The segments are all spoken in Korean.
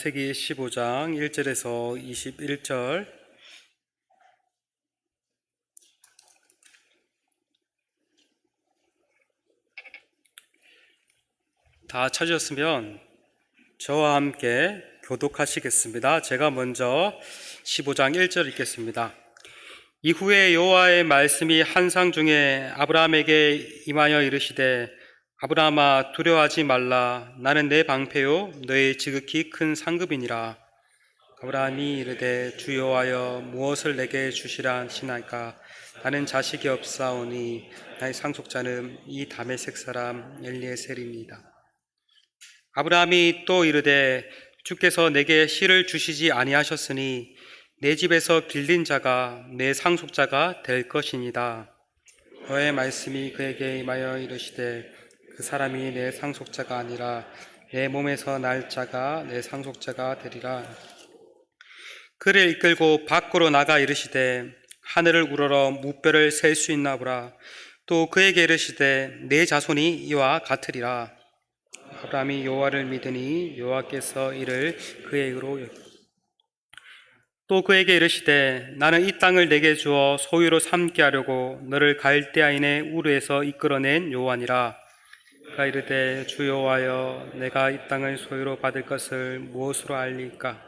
창세기 15장 1절에서 21절. 다 찾으셨으면 저와 함께 교독하시겠습니다. 제가 먼저 15장 1절 읽겠습니다. 이후에 여호와의 말씀이 환상 중에 아브라함에게 임하여 이르시되, 아브라함아, 두려워하지 말라. 나는 내 방패요 너의 지극히 큰 상급이니라. 아브라함이 이르되, 주 여호와여, 무엇을 내게 주시라 하시나이까? 나는 자식이 없사오니 나의 상속자는 이 다메섹 사람 엘리에셀입니다. 아브라함이 또 이르되, 주께서 내게 씨를 주시지 아니하셨으니 내 집에서 길린 자가 내 상속자가 될 것이니이다. 너의 말씀이 그에게 임하여 이르시되, 그 사람이 내 상속자가 아니라 내 몸에서 날 자가 내 상속자가 되리라. 그를 이끌고 밖으로 나가 이르시되, 하늘을 우러러 무뼈를 셀 수 있나 보라. 또 그에게 이르시되, 내 자손이 이와 같으리라. 아브라함이 여호와를 믿으니 여호와께서 이를 그의 의로 또 그에게 이르시되, 나는 이 땅을 내게 주어 소유로 삼게 하려고 너를 갈대아인의 우르에서 이끌어낸 여호와니라. 그가 이르되, 주 여호와여, 내가 이 땅을 소유로 받을 것을 무엇으로 알리까?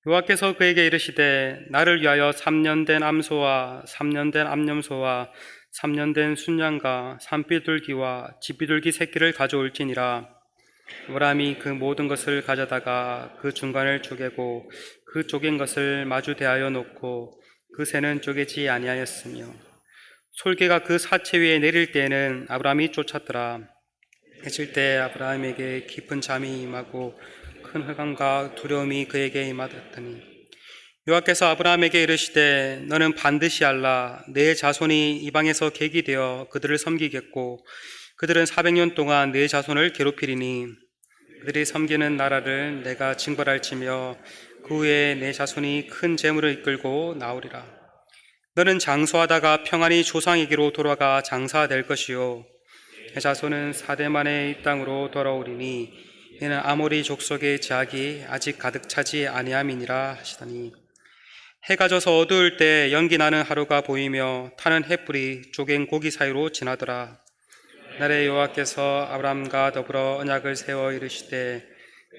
여호와께서 그에게 이르시되, 나를 위하여 3년 된 암소와 3년 된 암염소와 3년 된 순양과 산비둘기와 집비둘기 새끼를 가져올지니라. 아브라함이 그 모든 것을 가져다가 그 중간을 쪼개고 그 쪼갠 것을 마주 대하여 놓고 그 새는 쪼개지 아니하였으며, 솔개가 그 사체 위에 내릴 때에는 아브라함이 쫓았더라. 해질 때 아브라함에게 깊은 잠이 임하고 큰 흑암과 두려움이 그에게 임하더니, 여호와께서 아브라함에게 이르시되, 너는 반드시 알라. 내 자손이 이방에서 객이 되어 그들을 섬기겠고 그들은 400년 동안 내 자손을 괴롭히리니 그들이 섬기는 나라를 내가 징벌할지며 그 후에 내 자손이 큰 재물을 이끌고 나오리라. 너는 장수하다가 평안히 조상에게로 돌아가 장사될 것이요, 내 자손은 4대 만에 이 땅으로 돌아오리니 이는 아모리 족속의 제약이 아직 가득 차지 아니함이니라 하시더니, 해가 져서 어두울 때 연기 나는 하루가 보이며 타는 햇불이 쪼갠 고기 사이로 지나더라. 그날에 여호와께서 아브라함과 더불어 언약을 세워 이르시되,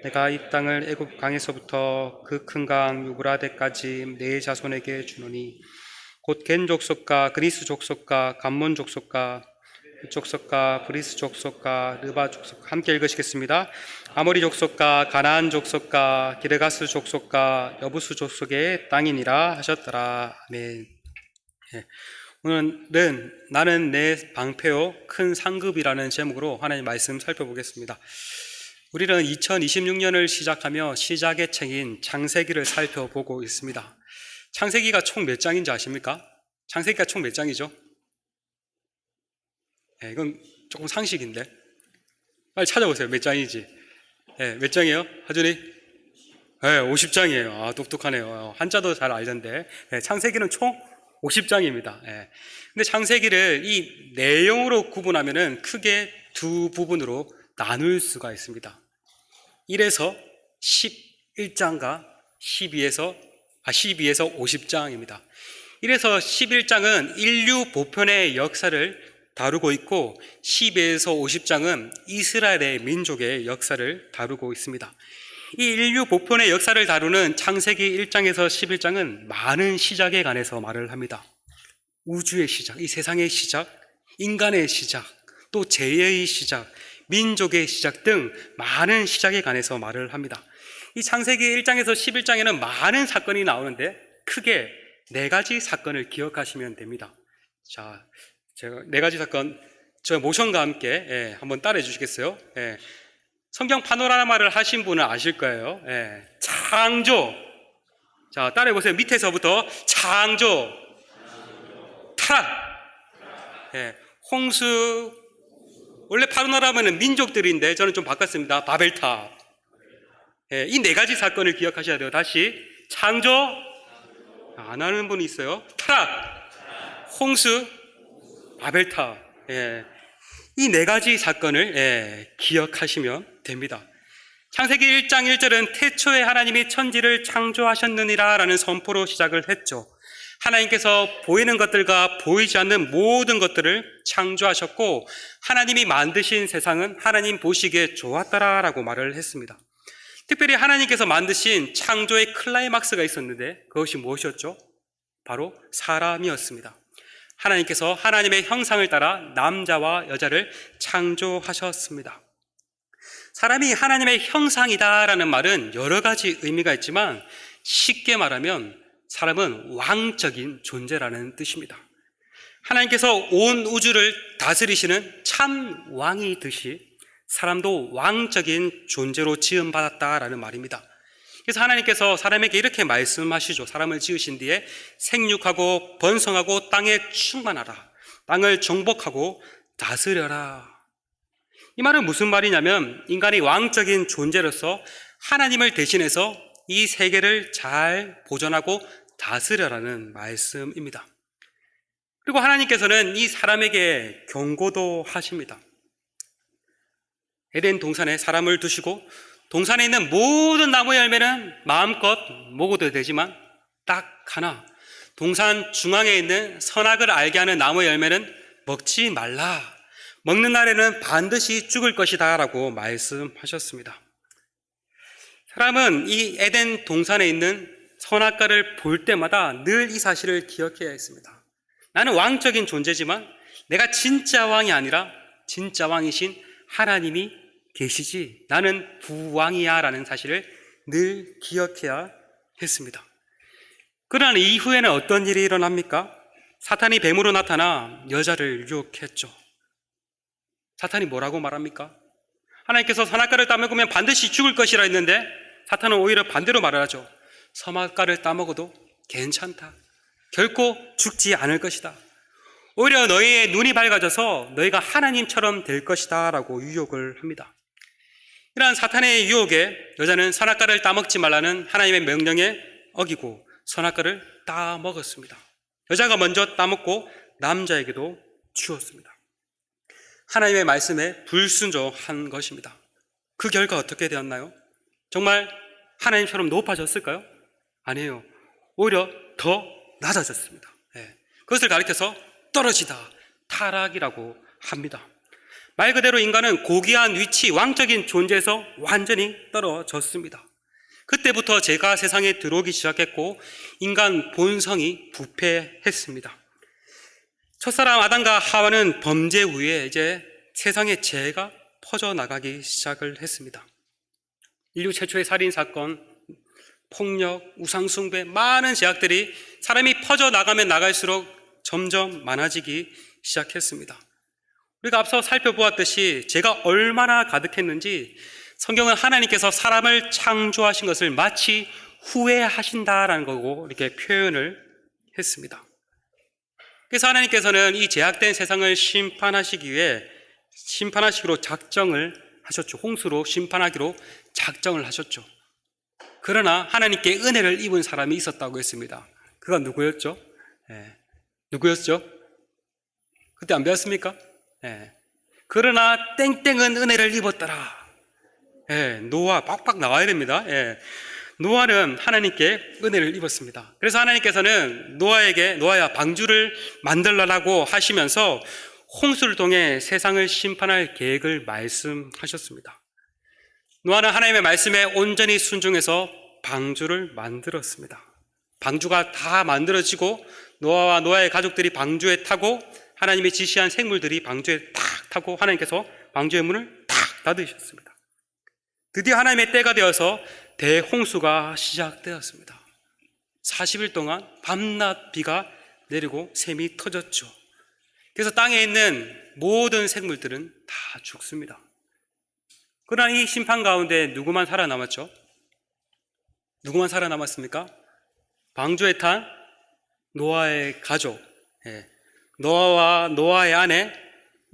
내가 이 땅을 애굽 강에서부터 그 큰 강 유브라데까지 내 자손에게 주노니, 곧 겐 족속과 그리스 족속과 감몬 족속과 족속과 브리스 족속과 르바 족속, 함께 읽으시겠습니다. 아모리 족속과 가나안 족속과 기르가스 족속과 여부스 족속의 땅이니라 하셨더라. 아멘. 오늘은 나는 내 방패요 큰 상급이라는 제목으로 하나님 말씀 살펴보겠습니다. 우리는 2026년을 시작하며 시작의 책인 창세기를 살펴보고 있습니다. 창세기가 총 몇 장인지 아십니까? 창세기가 총 몇 장이죠? 이건 조금 상식인데 빨리 찾아보세요. 몇 장이지? 몇 장이에요? 하준이? 50장이에요. 아, 똑똑하네요. 한자도 잘 알던데. 창세기는 총 50장입니다. 근데 창세기를 이 내용으로 구분하면은 크게 두 부분으로 나눌 수가 있습니다. 1에서 11장과 12에서 50장입니다. 1에서 11장은 인류 보편의 역사를 다루고 있고, 12에서 50장은 이스라엘의 민족의 역사를 다루고 있습니다. 이 인류 보편의 역사를 다루는 창세기 1장에서 11장은 많은 시작에 관해서 말을 합니다. 우주의 시작, 이 세상의 시작, 인간의 시작, 또 재해의 시작, 민족의 시작 등 많은 시작에 관해서 말을 합니다. 이 창세기 1장에서 11장에는 많은 사건이 나오는데 크게 4가지 사건을 기억하시면 됩니다. 자, 제가 4가지 사건, 저 모션과 함께 한번 따라해 주시겠어요? 성경 파노라마를 하신 분은 아실 거예요. 창조. 자, 따라해 보세요. 밑에서부터 창조, 타락, 홍수. 원래 파노라마는 민족들인데 저는 좀 바꿨습니다. 바벨탑. 이 4가지 사건을 기억하셔야 돼요. 다시 창조, 안 하는 분이 있어요. 타락, 홍수, 바벨탑. 이 4가지 사건을 기억하시면 됩니다. 창세기 1장 1절은 태초에 하나님이 천지를 창조하셨느니라 라는 선포로 시작을 했죠. 하나님께서 보이는 것들과 보이지 않는 모든 것들을 창조하셨고 하나님이 만드신 세상은 하나님 보시기에 좋았더라 라고 말을 했습니다. 특별히 하나님께서 만드신 창조의 클라이막스가 있었는데 그것이 무엇이었죠? 바로 사람이었습니다. 하나님께서 하나님의 형상을 따라 남자와 여자를 창조하셨습니다. 사람이 하나님의 형상이다라는 말은 여러 가지 의미가 있지만 쉽게 말하면 사람은 왕적인 존재라는 뜻입니다. 하나님께서 온 우주를 다스리시는 참 왕이듯이 사람도 왕적인 존재로 지음받았다라는 말입니다. 그래서 하나님께서 사람에게 이렇게 말씀하시죠. 사람을 지으신 뒤에 생육하고 번성하고 땅에 충만하라. 땅을 정복하고 다스려라. 이 말은 무슨 말이냐면 인간이 왕적인 존재로서 하나님을 대신해서 이 세계를 잘 보존하고 다스려라는 말씀입니다. 그리고 하나님께서는 이 사람에게 경고도 하십니다. 에덴 동산에 사람을 두시고 동산에 있는 모든 나무 열매는 마음껏 먹어도 되지만 딱 하나, 동산 중앙에 있는 선악을 알게 하는 나무 열매는 먹지 말라. 먹는 날에는 반드시 죽을 것이다 라고 말씀하셨습니다. 사람은 이 에덴 동산에 있는 선악과를 볼 때마다 늘 이 사실을 기억해야 했습니다. 나는 왕적인 존재지만 내가 진짜 왕이 아니라 진짜 왕이신 하나님이 계시지 나는 부왕이야 라는 사실을 늘 기억해야 했습니다. 그러나 이후에는 어떤 일이 일어납니까? 사탄이 뱀으로 나타나 여자를 유혹했죠. 사탄이 뭐라고 말합니까? 하나님께서 선악과를 따먹으면 반드시 죽을 것이라 했는데 사탄은 오히려 반대로 말을 하죠. 선악과를 따먹어도 괜찮다. 결코 죽지 않을 것이다. 오히려 너희의 눈이 밝아져서 너희가 하나님처럼 될 것이다 라고 유혹을 합니다. 이러한 사탄의 유혹에 여자는 선악과를 따먹지 말라는 하나님의 명령에 어기고 선악과를 따먹었습니다. 여자가 먼저 따먹고 남자에게도 주었습니다. 하나님의 말씀에 불순종한 것입니다. 그 결과 어떻게 되었나요? 정말 하나님처럼 높아졌을까요? 아니에요. 오히려 더 낮아졌습니다. 그것을 가리켜서 떨어지다, 타락이라고 합니다. 말 그대로 인간은 고귀한 위치, 왕적인 존재에서 완전히 떨어졌습니다. 그때부터 죄가 세상에 들어오기 시작했고 인간 본성이 부패했습니다. 첫사람 아담과 하와는 범죄 후에 이제 세상에 죄가 퍼져나가기 시작을 했습니다. 인류 최초의 살인사건, 폭력, 우상숭배, 많은 죄악들이 사람이 퍼져나가면 나갈수록 점점 많아지기 시작했습니다. 우리가 앞서 살펴보았듯이 죄가 얼마나 가득했는지 성경은 하나님께서 사람을 창조하신 것을 마치 후회하신다라는 거고 이렇게 표현을 했습니다. 그래서 하나님께서는 이 죄악된 세상을 심판하시기로 작정을 하셨죠. 홍수로 심판하기로 작정을 하셨죠. 그러나 하나님께 은혜를 입은 사람이 있었다고 했습니다. 그가 누구였죠? 누구였죠? 그때 안 배웠습니까? 그러나 땡땡은 은혜를 입었더라. 노아 빡빡 나와야 됩니다. 노아는 하나님께 은혜를 입었습니다. 그래서 하나님께서는 노아야 방주를 만들라고 하시면서 홍수를 통해 세상을 심판할 계획을 말씀하셨습니다. 노아는 하나님의 말씀에 온전히 순종해서 방주를 만들었습니다. 방주가 다 만들어지고 노아와 노아의 가족들이 방주에 타고 하나님이 지시한 생물들이 방주에 탁 타고 하나님께서 방주의 문을 탁 닫으셨습니다. 드디어 하나님의 때가 되어서 대홍수가 시작되었습니다. 40일 동안 밤낮 비가 내리고 샘이 터졌죠. 그래서 땅에 있는 모든 생물들은 다 죽습니다. 그러나 이 심판 가운데 누구만 살아남았죠? 누구만 살아남았습니까? 방주에 탄 노아의 가족, 노아와 노아의 아내,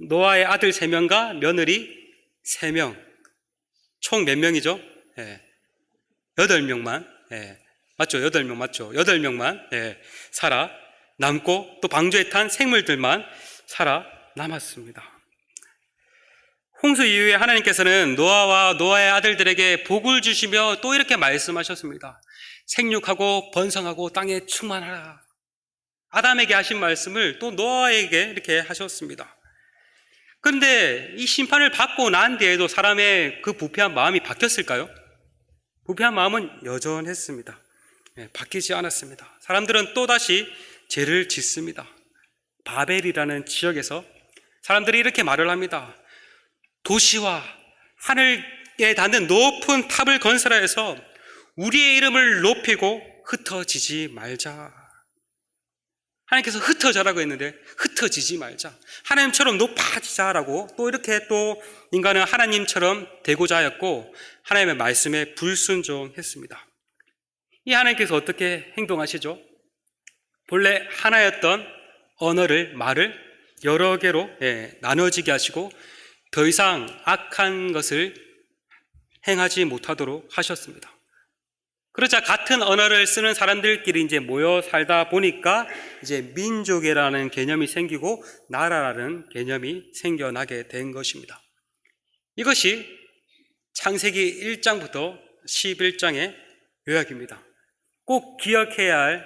노아의 아들 3명과 며느리 3명, 총 몇 명이죠? 8명만, 맞죠? 8명 맞죠? 8명만 살아남고 또 방주에 탄 생물들만 살아남았습니다. 홍수 이후에 하나님께서는 노아와 노아의 아들들에게 복을 주시며 또 이렇게 말씀하셨습니다. 생육하고 번성하고 땅에 충만하라. 아담에게 하신 말씀을 또 노아에게 이렇게 하셨습니다. 그런데 이 심판을 받고 난 뒤에도 사람의 그 부패한 마음이 바뀌었을까요? 부패한 마음은 여전했습니다. 바뀌지 않았습니다. 사람들은 또다시 죄를 짓습니다. 바벨이라는 지역에서 사람들이 이렇게 말을 합니다. 도시와 하늘에 닿는 높은 탑을 건설하여서 우리의 이름을 높이고 흩어지지 말자. 하나님께서 흩어져라고 했는데 흩어지지 말자. 하나님처럼 높아지자라고 또 이렇게 또 인간은 하나님처럼 되고자 하였고 하나님의 말씀에 불순종했습니다. 이 하나님께서 어떻게 행동하시죠? 본래 하나였던 말을 여러 개로 나눠지게 하시고 더 이상 악한 것을 행하지 못하도록 하셨습니다. 그러자 같은 언어를 쓰는 사람들끼리 이제 모여 살다 보니까 이제 민족이라는 개념이 생기고 나라라는 개념이 생겨나게 된 것입니다. 이것이 창세기 1장부터 11장의 요약입니다. 꼭 기억해야 할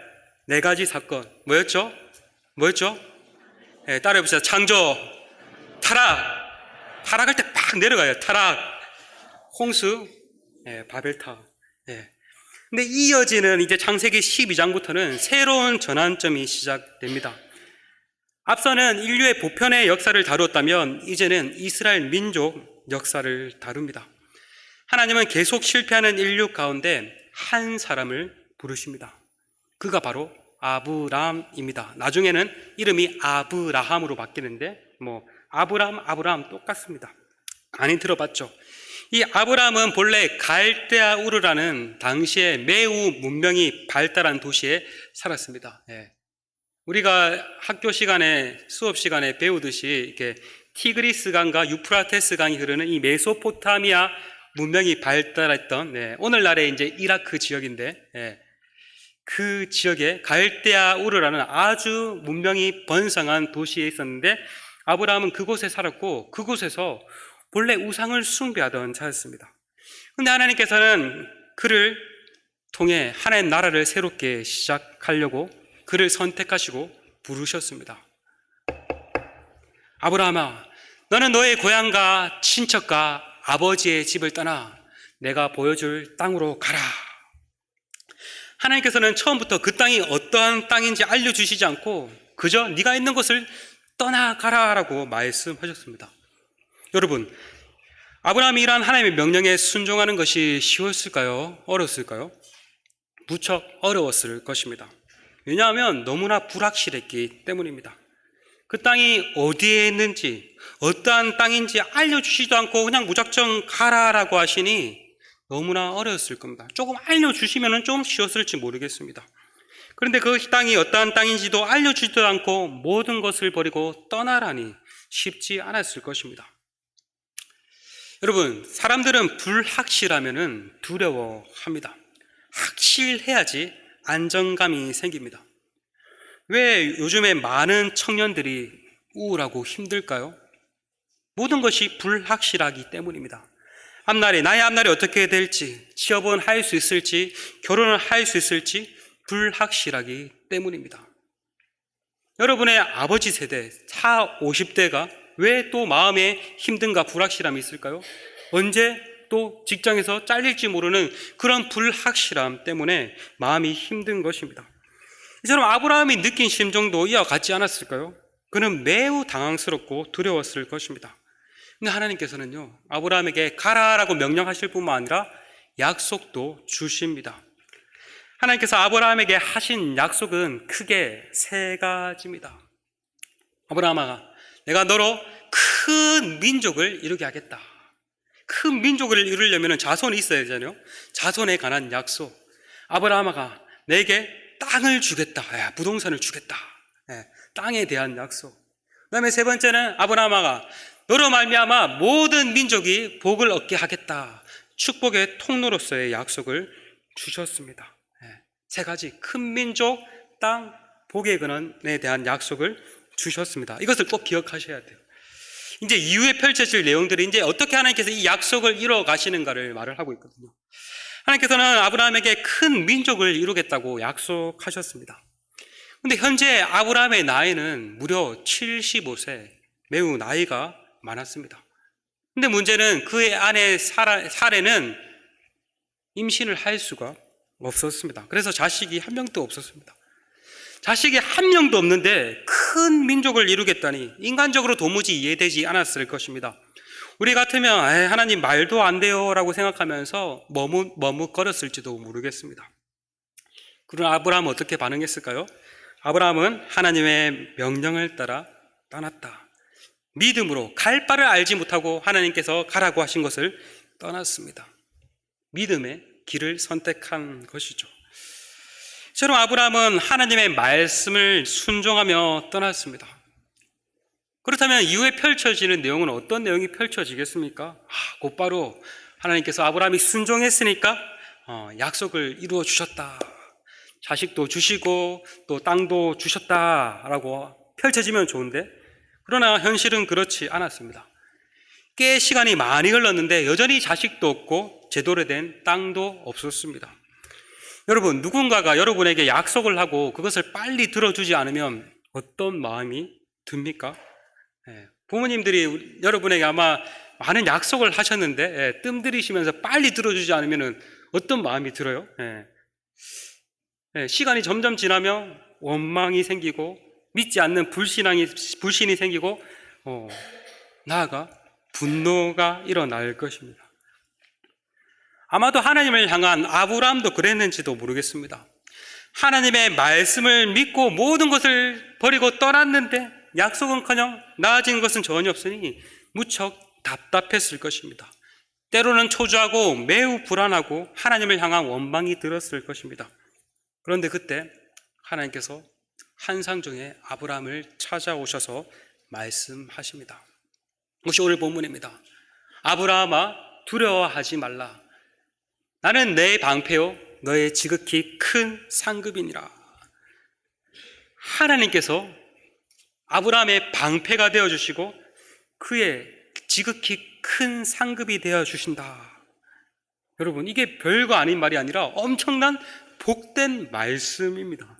4가지 사건. 뭐였죠? 따라해보세요. 창조, 타락할 때 팍 내려가요. 타락, 홍수, 바벨탑. 근데 이어지는 이제 창세기 12장부터는 새로운 전환점이 시작됩니다. 앞서는 인류의 보편의 역사를 다루었다면 이제는 이스라엘 민족 역사를 다룹니다. 하나님은 계속 실패하는 인류 가운데 한 사람을 부르십니다. 그가 바로 아브람입니다. 나중에는 이름이 아브라함으로 바뀌는데 아브람 똑같습니다. 많이 들어봤죠? 이 아브람은 본래 갈대아 우르라는 당시에 매우 문명이 발달한 도시에 살았습니다. 우리가 학교 시간에 수업 시간에 배우듯이 이렇게 티그리스 강과 유프라테스 강이 흐르는 이 메소포타미아 문명이 발달했던 오늘날의 이제 이라크 지역인데 그 지역에 갈대아 우르라는 아주 문명이 번성한 도시에 있었는데 아브라함은 그곳에 살았고 그곳에서 본래 우상을 숭배하던 자였습니다. 그런데 하나님께서는 그를 통해 하나님의 나라를 새롭게 시작하려고 그를 선택하시고 부르셨습니다. 아브라함아, 너는 너의 고향과 친척과 아버지의 집을 떠나 내가 보여줄 땅으로 가라. 하나님께서는 처음부터 그 땅이 어떠한 땅인지 알려주시지 않고 그저 네가 있는 곳을 떠나가라라고 말씀하셨습니다. 여러분, 아브라함이 이러한 하나님의 명령에 순종하는 것이 쉬웠을까요? 어려웠을까요? 무척 어려웠을 것입니다. 왜냐하면 너무나 불확실했기 때문입니다. 그 땅이 어디에 있는지 어떠한 땅인지 알려주시지도 않고 그냥 무작정 가라라고 하시니 너무나 어려웠을 겁니다. 조금 알려주시면 좀 쉬웠을지 모르겠습니다. 그런데 그 땅이 어떠한 땅인지도 알려주지도 않고 모든 것을 버리고 떠나라니 쉽지 않았을 것입니다. 여러분, 사람들은 불확실하면 두려워합니다. 확실해야지 안정감이 생깁니다. 왜 요즘에 많은 청년들이 우울하고 힘들까요? 모든 것이 불확실하기 때문입니다. 나의 앞날이 어떻게 될지, 취업은 할 수 있을지, 결혼을 할 수 있을지 불확실하기 때문입니다. 여러분의 아버지 세대, 50대가 왜 또 마음에 힘든가 불확실함이 있을까요? 언제 또 직장에서 잘릴지 모르는 그런 불확실함 때문에 마음이 힘든 것입니다. 이처럼 아브라함이 느낀 심정도 이와 같지 않았을까요? 그는 매우 당황스럽고 두려웠을 것입니다. 근데 하나님께서는요, 아브라함에게 가라라고 명령하실 뿐만 아니라 약속도 주십니다. 하나님께서 아브라함에게 하신 약속은 크게 3가지입니다. 아브라함아, 내가 너로 큰 민족을 이루게 하겠다. 큰 민족을 이루려면 자손이 있어야 되잖아요. 자손에 관한 약속. 아브라함아, 내게 땅을 주겠다. 부동산을 주겠다. 땅에 대한 약속. 그 다음에 3번째는 아브라함아, 너로 말미암아 모든 민족이 복을 얻게 하겠다. 축복의 통로로서의 약속을 주셨습니다. 3가지 큰 민족, 땅, 복의 근원에 대한 약속을 주셨습니다. 이것을 꼭 기억하셔야 돼요. 이제 이후에 펼쳐질 내용들이 이제 어떻게 하나님께서 이 약속을 이뤄 가시는가를 말을 하고 있거든요. 하나님께서는 아브라함에게 큰 민족을 이루겠다고 약속하셨습니다. 근데 현재 아브라함의 나이는 무려 75세, 매우 나이가 많았습니다. 근데 문제는 그의 아내 사레는 임신을 할 수가 없었습니다. 그래서 자식이 한 명도 없었습니다. 자식이 한 명도 없는데 큰 민족을 이루겠다니 인간적으로 도무지 이해되지 않았을 것입니다. 우리 같으면 하나님 말도 안 돼요 라고 생각하면서 머뭇거렸을지도 모르겠습니다. 그러나 아브라함은 어떻게 반응했을까요? 아브라함은 하나님의 명령을 따라 떠났다. 믿음으로 갈 바를 알지 못하고 하나님께서 가라고 하신 것을 떠났습니다. 믿음의 길을 선택한 것이죠. 처럼 아브라함은 하나님의 말씀을 순종하며 떠났습니다. 그렇다면 이후에 펼쳐지는 내용은 어떤 내용이 펼쳐지겠습니까? 곧바로 하나님께서 아브라함이 순종했으니까 약속을 이루어 주셨다. 자식도 주시고 또 땅도 주셨다라고 펼쳐지면 좋은데, 그러나 현실은 그렇지 않았습니다. 꽤 시간이 많이 흘렀는데 여전히 자식도 없고 제대로 된 땅도 없었습니다. 여러분, 누군가가 여러분에게 약속을 하고 그것을 빨리 들어주지 않으면 어떤 마음이 듭니까? 부모님들이 여러분에게 아마 많은 약속을 하셨는데 뜸들이시면서 빨리 들어주지 않으면 어떤 마음이 들어요? 시간이 점점 지나면 원망이 생기고 믿지 않는 불신이 생기고 나아가 분노가 일어날 것입니다. 아마도 하나님을 향한 아브라함도 그랬는지도 모르겠습니다. 하나님의 말씀을 믿고 모든 것을 버리고 떠났는데 약속은커녕 나아진 것은 전혀 없으니 무척 답답했을 것입니다. 때로는 초조하고 매우 불안하고 하나님을 향한 원망이 들었을 것입니다. 그런데 그때 하나님께서 환상 중에 아브라함을 찾아오셔서 말씀하십니다. 이것이 오늘 본문입니다. 아브라함아, 두려워하지 말라. 나는 내 방패요 너의 지극히 큰 상급이니라. 하나님께서 아브라함의 방패가 되어주시고 그의 지극히 큰 상급이 되어주신다. 여러분, 이게 별거 아닌 말이 아니라 엄청난 복된 말씀입니다.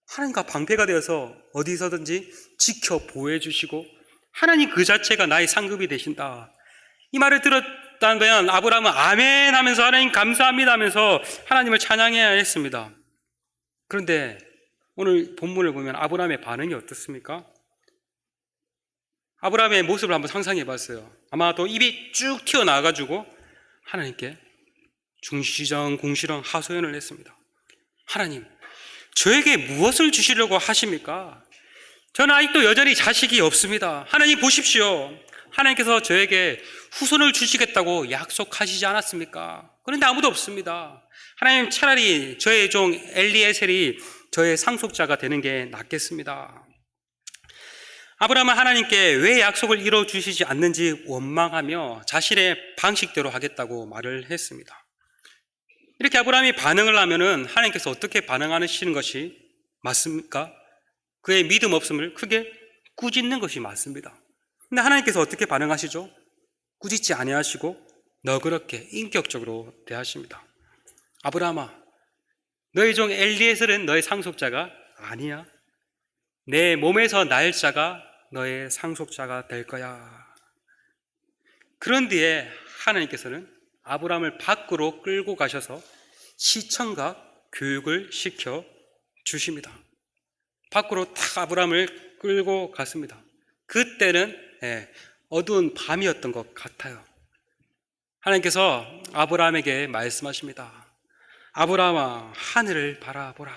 하나님과 방패가 되어서 어디서든지 지켜 보호해주시고 하나님 그 자체가 나의 상급이 되신다. 이 말을 들었다면 아브라함은 아멘 하면서 하나님 감사합니다 하면서 하나님을 찬양해야 했습니다. 그런데 오늘 본문을 보면 아브라함의 반응이 어떻습니까? 아브라함의 모습을 한번 상상해 봤어요. 아마도 입이 쭉 튀어나와가지고 하나님께 중시정 공시령 하소연을 했습니다. 하나님, 저에게 무엇을 주시려고 하십니까? 저는 아직도 여전히 자식이 없습니다. 하나님 보십시오. 하나님께서 저에게 후손을 주시겠다고 약속하시지 않았습니까? 그런데 아무도 없습니다. 하나님, 차라리 저의 종 엘리에셀이 저의 상속자가 되는 게 낫겠습니다. 아브라함은 하나님께 왜 약속을 이뤄주시지 않는지 원망하며 자신의 방식대로 하겠다고 말을 했습니다. 이렇게 아브라함이 반응을 하면은 하나님께서 어떻게 반응하시는 것이 맞습니까? 그의 믿음 없음을 크게 꾸짖는 것이 맞습니다. 근데 하나님께서 어떻게 반응하시죠? 꾸짖지 아니하시고 너그럽게 인격적으로 대하십니다. 아브라함아, 너의 종 엘리에셀은 너의 상속자가 아니야. 내 몸에서 날 자가 너의 상속자가 될 거야. 그런 뒤에 하나님께서는 아브라함을 밖으로 끌고 가셔서 시청각 교육을 시켜 주십니다. 밖으로 탁 아브라함을 끌고 갔습니다. 그때는 어두운 밤이었던 것 같아요. 하나님께서 아브라함에게 말씀하십니다. 아브라함아, 하늘을 바라보라.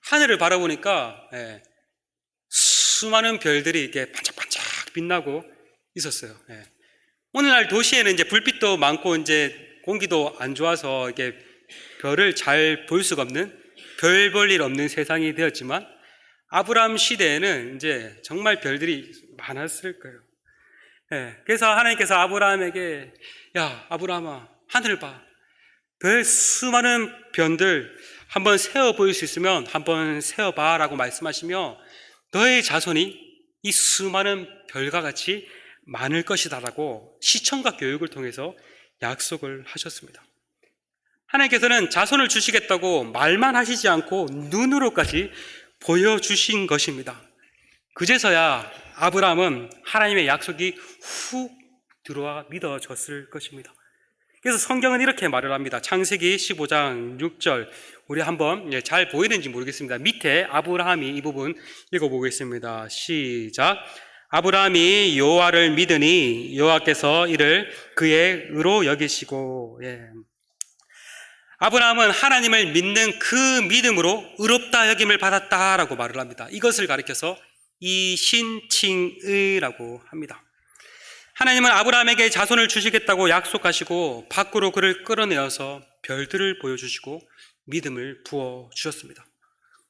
하늘을 바라보니까 수많은 별들이 이렇게 반짝반짝 빛나고 있었어요. 오늘날 도시에는 이제 불빛도 많고 이제 공기도 안 좋아서 이게 별을 잘 볼 수가 없는, 별 볼 일 없는 세상이 되었지만 아브라함 시대에는 이제 정말 별들이 많았을 거예요. 그래서 하나님께서 아브라함에게 야, 아브라함아, 하늘을 봐. 별 수많은 별들 한번 세어 보일 수 있으면 한번 세어봐 라고 말씀하시며 너의 자손이 이 수많은 별과 같이 많을 것이다라고 시청각 교육을 통해서 약속을 하셨습니다. 하나님께서는 자손을 주시겠다고 말만 하시지 않고 눈으로까지 보여주신 것입니다. 그제서야 아브라함은 하나님의 약속이 훅 들어와 믿어졌을 것입니다. 그래서 성경은 이렇게 말을 합니다. 창세기 15장 6절, 우리 한번 잘 보이는지 모르겠습니다. 밑에 아브라함이 이 부분 읽어보겠습니다. 시작. 아브라함이 여호와를 믿으니 여호와께서 이를 그의 의로 여기시고. 아브라함은 하나님을 믿는 그 믿음으로 의롭다 여김을 받았다라고 말을 합니다. 이것을 가리켜서 이신칭의라고 합니다. 하나님은 아브라함에게 자손을 주시겠다고 약속하시고 밖으로 그를 끌어내어서 별들을 보여주시고 믿음을 부어주셨습니다.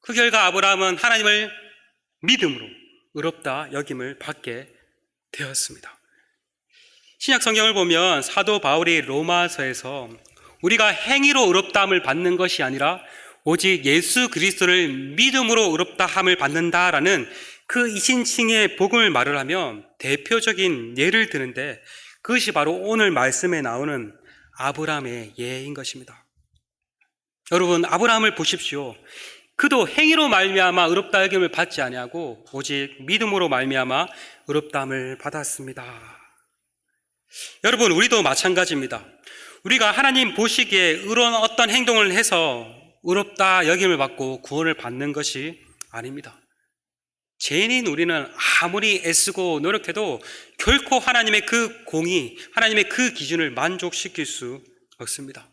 그 결과 아브라함은 하나님을 믿음으로 의롭다 여김을 받게 되었습니다. 신약 성경을 보면 사도 바울이 로마서에서 우리가 행위로 의롭다함을 받는 것이 아니라 오직 예수 그리스도를 믿음으로 의롭다함을 받는다라는 그 이신칭의 복음을 말을 하며 대표적인 예를 드는데, 그것이 바로 오늘 말씀에 나오는 아브라함의 예인 것입니다. 여러분, 아브라함을 보십시오. 그도 행위로 말미암아 의롭다 여김을 받지 아니하고 오직 믿음으로 말미암아 의롭다함을 받았습니다. 여러분, 우리도 마찬가지입니다. 우리가 하나님 보시기에 의로운 어떤 행동을 해서 의롭다 여김을 받고 구원을 받는 것이 아닙니다. 죄인인 우리는 아무리 애쓰고 노력해도 결코 하나님의 그 공의, 하나님의 그 기준을 만족시킬 수 없습니다.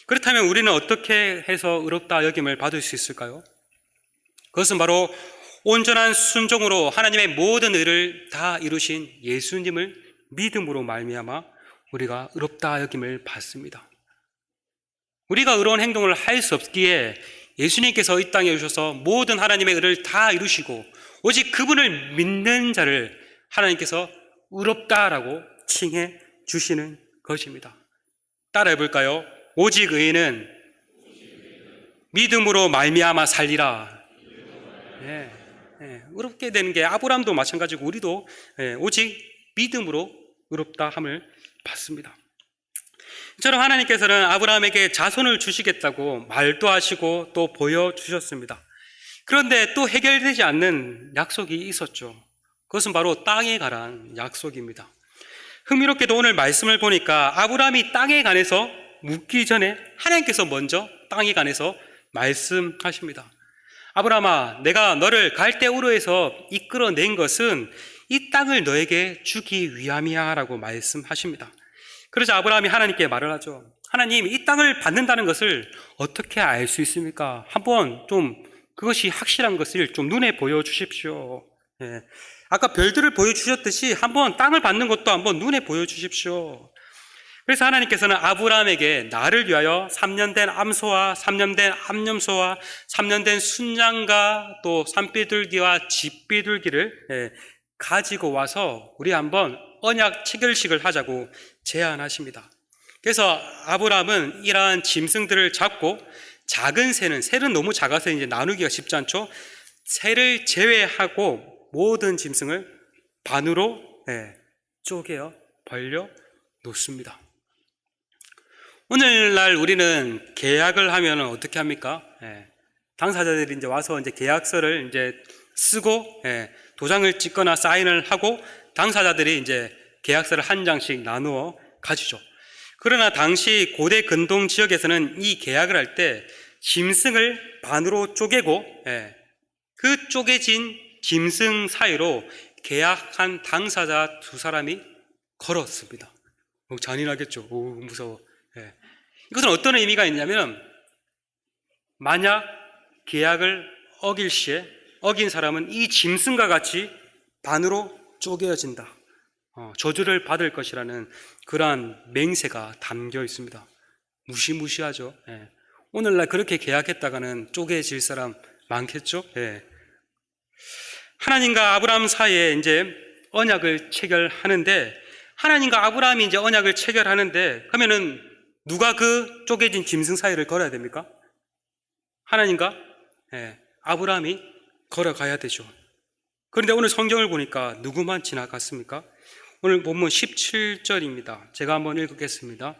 그렇다면 우리는 어떻게 해서 의롭다 여김을 받을 수 있을까요? 그것은 바로 온전한 순종으로 하나님의 모든 의를 다 이루신 예수님을 믿음으로 말미암아 우리가 의롭다 여김을 받습니다. 우리가 의로운 행동을 할 수 없기에 예수님께서 이 땅에 오셔서 모든 하나님의 의를 다 이루시고 오직 그분을 믿는 자를 하나님께서 의롭다라고 칭해 주시는 것입니다. 따라해 볼까요? 오직 의인은 믿음으로 말미암아 살리라. 의롭게 되는 게 아브라함도 마찬가지고 우리도 오직 믿음으로 의롭다함을 받습니다. 이처럼 하나님께서는 아브라함에게 자손을 주시겠다고 말도 하시고 또 보여주셨습니다. 그런데 또 해결되지 않는 약속이 있었죠. 그것은 바로 땅에 관한 약속입니다. 흥미롭게도 오늘 말씀을 보니까 아브라함이 땅에 관해서 묻기 전에 하나님께서 먼저 땅에 관해서 말씀하십니다. 아브라함아, 내가 너를 갈대 우르에서 이끌어낸 것은 이 땅을 너에게 주기 위함이야 라고 말씀하십니다. 그러자 아브라함이 하나님께 말을 하죠. 하나님, 이 땅을 받는다는 것을 어떻게 알 수 있습니까? 한번 좀 그것이 확실한 것을 좀 눈에 보여주십시오. 아까 별들을 보여주셨듯이 한번 땅을 받는 것도 한번 눈에 보여주십시오. 그래서 하나님께서는 아브라함에게 나를 위하여 3년 된 암소와 3년 된 암염소와 3년 된 순양과 또 산비둘기와 집비둘기를 가지고 와서 우리 한번 언약 체결식을 하자고 제안하십니다. 그래서 아브라함은 이러한 짐승들을 잡고 작은 새는 너무 작아서 이제 나누기가 쉽지 않죠. 새를 제외하고 모든 짐승을 반으로 쪼개어 벌려 놓습니다. 오늘날 우리는 계약을 하면 어떻게 합니까? 당사자들이 이제 와서 이제 계약서를 이제 쓰고 도장을 찍거나 사인을 하고 당사자들이 이제 계약서를 한 장씩 나누어 가지죠. 그러나 당시 고대 근동 지역에서는 이 계약을 할 때 짐승을 반으로 쪼개고 그 쪼개진 짐승 사이로 계약한 당사자 두 사람이 걸었습니다. 잔인하겠죠. 오, 무서워. 이것은 어떤 의미가 있냐면, 만약 계약을 어길 시에 어긴 사람은 이 짐승과 같이 반으로 쪼개어진다, 저주를 받을 것이라는 그러한 맹세가 담겨 있습니다. 무시무시하죠. 오늘날 그렇게 계약했다가는 쪼개질 사람 많겠죠. 하나님과 아브라함 사이에 이제 언약을 체결하는데, 하나님과 아브라함이 이제 언약을 체결하는데, 그러면은 누가 그 쪼개진 짐승 사이를 걸어야 됩니까? 하나님과 아브라함이 걸어가야 되죠. 그런데 오늘 성경을 보니까 누구만 지나갔습니까? 오늘 본문 17절입니다. 제가 한번 읽겠습니다.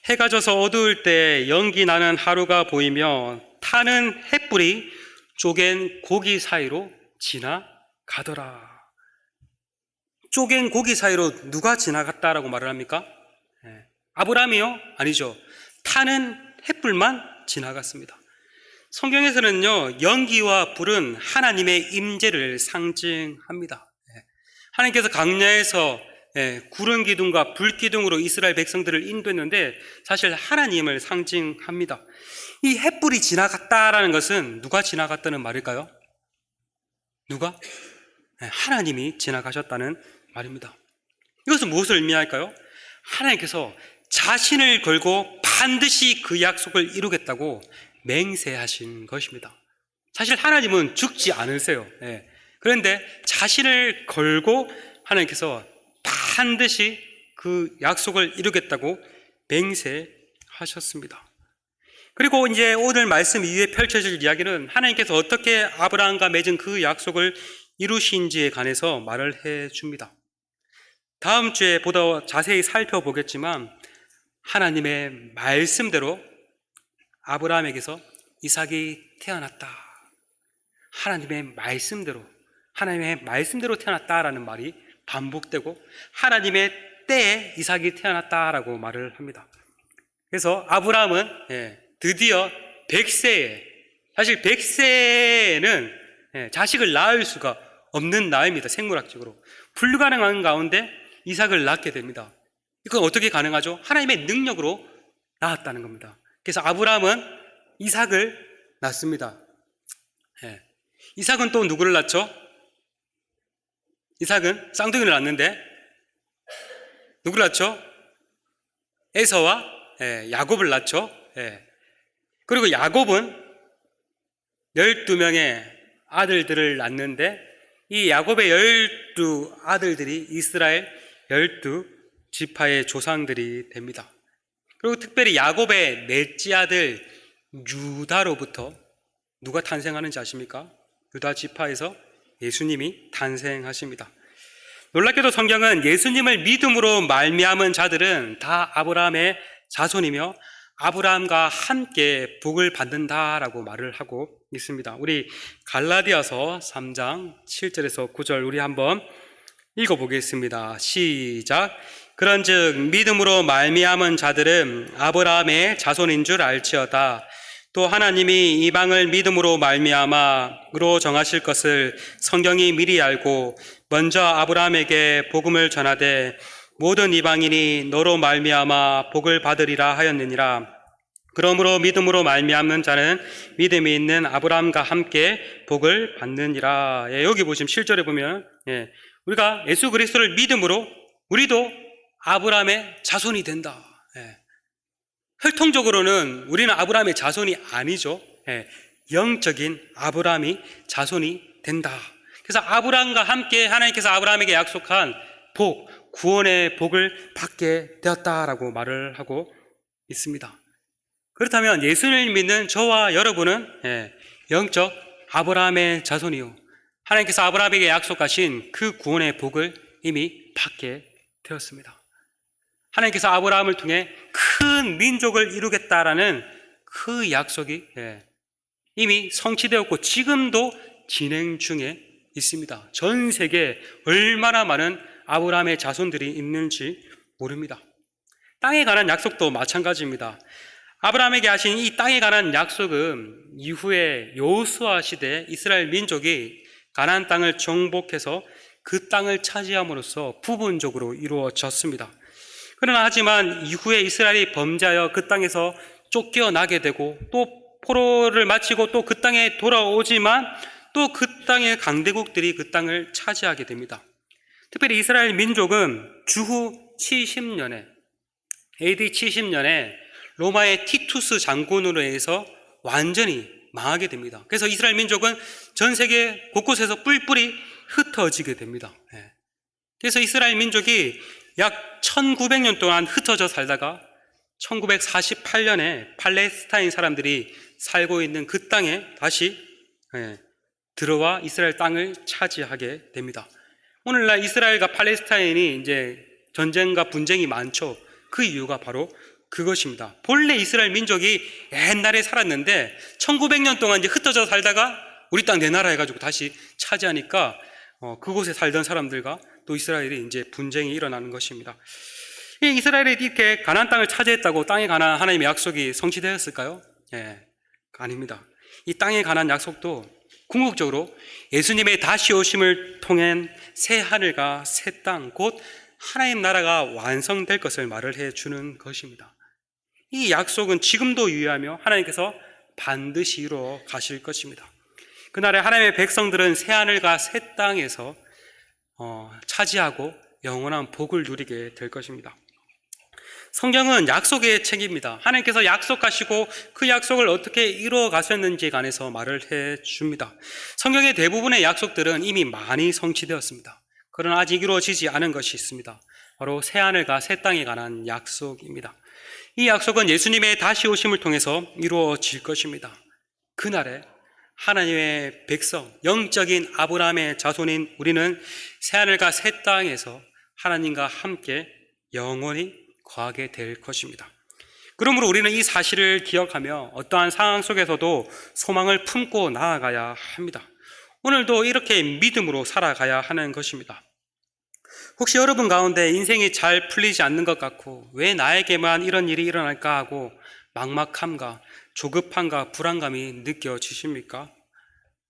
해가 져서 어두울 때 연기 나는 하루가 보이며 타는 햇불이 쪼갠 고기 사이로 지나가더라. 쪼갠 고기 사이로 누가 지나갔다라고 말을 합니까? 아브라함이요? 아니죠. 타는 햇불만 지나갔습니다. 성경에서는요, 연기와 불은 하나님의 임재를 상징합니다. 하나님께서 광야에서 구름 기둥과 불 기둥으로 이스라엘 백성들을 인도했는데 사실 하나님을 상징합니다. 이 햇불이 지나갔다라는 것은 누가 지나갔다는 말일까요? 누가? 하나님이 지나가셨다는 말입니다. 이것은 무엇을 의미할까요? 하나님께서 자신을 걸고 반드시 그 약속을 이루겠다고 맹세하신 것입니다. 사실 하나님은 죽지 않으세요. 그런데 자신을 걸고 하나님께서 반드시 그 약속을 이루겠다고 맹세하셨습니다. 그리고 이제 오늘 말씀 이후에 펼쳐질 이야기는 하나님께서 어떻게 아브라함과 맺은 그 약속을 이루신지에 관해서 말을 해줍니다. 다음 주에 보다 자세히 살펴보겠지만 하나님의 말씀대로 아브라함에게서 이삭이 태어났다. 하나님의 말씀대로 태어났다라는 말이 반복되고 하나님의 때에 이삭이 태어났다라고 말을 합니다. 그래서 아브라함은 드디어 100세에, 사실 100세는 자식을 낳을 수가 없는 나이입니다. 생물학적으로 불가능한 가운데 이삭을 낳게 됩니다. 이건 어떻게 가능하죠? 하나님의 능력으로 낳았다는 겁니다. 그래서 아브라함은 이삭을 낳습니다. 이삭은 또 누구를 낳죠? 이삭은 쌍둥이를 낳는데 누구를 낳죠? 에서와 야곱을 낳죠. 그리고 야곱은 12명의 아들들을 낳는데 이 야곱의 12아들들이 이스라엘 12지파의 조상들이 됩니다. 그리고 특별히 야곱의 넷째 아들 유다로부터 누가 탄생하는지 아십니까? 유다 지파에서 예수님이 탄생하십니다. 놀랍게도 성경은 예수님을 믿음으로 말미암은 자들은 다 아브라함의 자손이며 아브라함과 함께 복을 받는다라고 말을 하고 있습니다. 우리 갈라디아서 3장 7절에서 9절 우리 한번 읽어보겠습니다. 시작. 그런즉 믿음으로 말미암은 자들은 아브라함의 자손인 줄 알지어다. 또 하나님이 이방을 믿음으로 말미암아 의로 정하실 것을 성경이 미리 알고 먼저 아브라함에게 복음을 전하되 모든 이방인이 너로 말미암아 복을 받으리라 하였느니라. 그러므로 믿음으로 말미암는 자는 믿음이 있는 아브라함과 함께 복을 받느니라. 여기 보시면 7절에 보면 우리가 예수 그리스도를 믿음으로 우리도 아브라함의 자손이 된다. 혈통적으로는 우리는 아브라함의 자손이 아니죠. 영적인 아브라함이 자손이 된다. 그래서 아브라함과 함께 하나님께서 아브라함에게 약속한 복, 구원의 복을 받게 되었다라고 말을 하고 있습니다. 그렇다면 예수를 믿는 저와 여러분은 영적 아브라함의 자손이요, 하나님께서 아브라함에게 약속하신 그 구원의 복을 이미 받게 되었습니다. 하나님께서 아브라함을 통해 큰 민족을 이루겠다라는 그 약속이 이미 성취되었고 지금도 진행 중에 있습니다. 전 세계에 얼마나 많은 아브라함의 자손들이 있는지 모릅니다. 땅에 관한 약속도 마찬가지입니다. 아브라함에게 하신 이 땅에 관한 약속은 이후에 여호수아 시대 이스라엘 민족이 가나안 땅을 정복해서 그 땅을 차지함으로써 부분적으로 이루어졌습니다. 그러나 하지만 이후에 이스라엘이 범죄하여 그 땅에서 쫓겨나게 되고 또 포로를 마치고 또 그 땅에 돌아오지만 또 그 땅의 강대국들이 그 땅을 차지하게 됩니다. 특별히 이스라엘 민족은 주후 70년에 AD 70년에 로마의 티투스 장군으로 인해서 완전히 망하게 됩니다. 그래서 이스라엘 민족은 전 세계 곳곳에서 뿔뿔이 흩어지게 됩니다. 그래서 이스라엘 민족이 약 1900년 동안 흩어져 살다가 1948년에 팔레스타인 사람들이 살고 있는 그 땅에 다시 들어와 이스라엘 땅을 차지하게 됩니다. 오늘날 이스라엘과 팔레스타인이 이제 전쟁과 분쟁이 많죠. 그 이유가 바로 그것입니다. 본래 이스라엘 민족이 옛날에 살았는데 1900년 동안 이제 흩어져 살다가 우리 땅 내 나라 해가지고 다시 차지하니까 그곳에 살던 사람들과 또 이스라엘이 이제 분쟁이 일어나는 것입니다. 이 이스라엘이 이렇게 가나안 땅을 차지했다고 땅에 관한 하나님의 약속이 성취되었을까요? 예, 아닙니다. 이 땅에 관한 약속도 궁극적으로 예수님의 다시 오심을 통한 새 하늘과 새 땅, 곧 하나님 나라가 완성될 것을 말을 해주는 것입니다. 이 약속은 지금도 유효하며 하나님께서 반드시 이루어 가실 것입니다. 그날에 하나님의 백성들은 새 하늘과 새 땅에서 차지하고 영원한 복을 누리게 될 것입니다. 성경은 약속의 책입니다. 하나님께서 약속하시고 그 약속을 어떻게 이루어 가셨는지에 관해서 말을 해줍니다. 성경의 대부분의 약속들은 이미 많이 성취되었습니다. 그러나 아직 이루어지지 않은 것이 있습니다. 바로 새하늘과 새 땅에 관한 약속입니다. 이 약속은 예수님의 다시 오심을 통해서 이루어질 것입니다. 그날에 하나님의 백성, 영적인 아브라함의 자손인 우리는 새하늘과 새 땅에서 하나님과 함께 영원히 거하게 될 것입니다. 그러므로 우리는 이 사실을 기억하며 어떠한 상황 속에서도 소망을 품고 나아가야 합니다. 오늘도 이렇게 믿음으로 살아가야 하는 것입니다. 혹시 여러분 가운데 인생이 잘 풀리지 않는 것 같고 왜 나에게만 이런 일이 일어날까 하고 막막함과 조급함과 불안감이 느껴지십니까?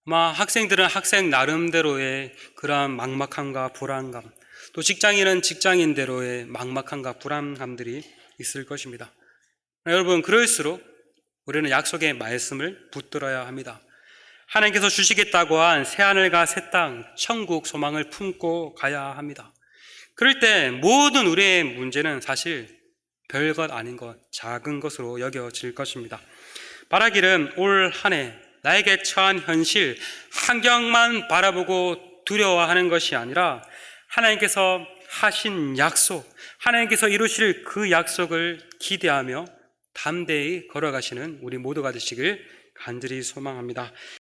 아마 학생들은 학생 나름대로의 그러한 막막함과 불안감, 또 직장인은 직장인대로의 막막함과 불안감들이 있을 것입니다. 여러분, 그럴수록 우리는 약속의 말씀을 붙들어야 합니다. 하나님께서 주시겠다고 한 새하늘과 새 땅, 천국 소망을 품고 가야 합니다. 그럴 때 모든 우리의 문제는 사실 별것 아닌 것, 작은 것으로 여겨질 것입니다. 바라기는 올 한 해 나에게 처한 현실, 환경만 바라보고 두려워하는 것이 아니라 하나님께서 하신 약속, 하나님께서 이루실 그 약속을 기대하며 담대히 걸어가시는 우리 모두가 되시길 간절히 소망합니다.